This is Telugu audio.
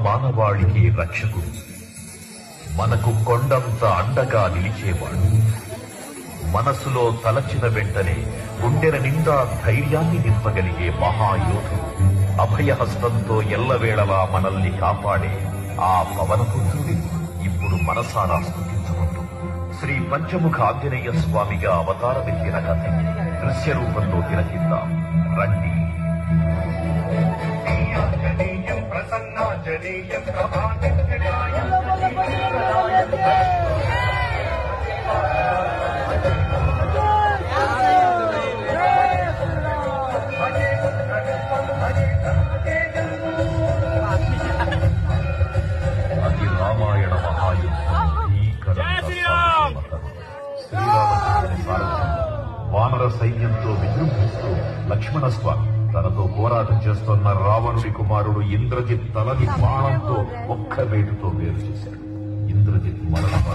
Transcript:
మానవాళికి రక్షకుడు, మనకు కొండంత అండగా నిలిచేవాడు. మనసులో తలచిన వెంటనే గుండెల నిండా ధైర్యాన్ని నింపగలిగే మహాయోధుడు, అభయహస్తంతో ఎల్లవేళలా మనల్ని కాపాడే ఆ పవనపుత్రుడి ఇప్పుడు మనసారా స్తుతించుకుంటూ శ్రీ పంచముఖ ఆంజనేయ స్వామిగా అవతారమెత్తిన కథ దృశ్య రూపంలో తిలకిద్దాం రండి. అది రామాయణ మహాయుద్ధం, శ్రీరామచంద్రుని సారథ్యం వానర సైన్యంతో విజృంభిస్తూ లక్ష్మణస్వామి తనతో పోరాటం చేస్తున్న రావణుడి కుమారుడు ఇంద్రజిత్ తలని బాణంతో ఒక్క వేటుతో వేరు చేశాడు. ఇంద్రజిత్ మరణ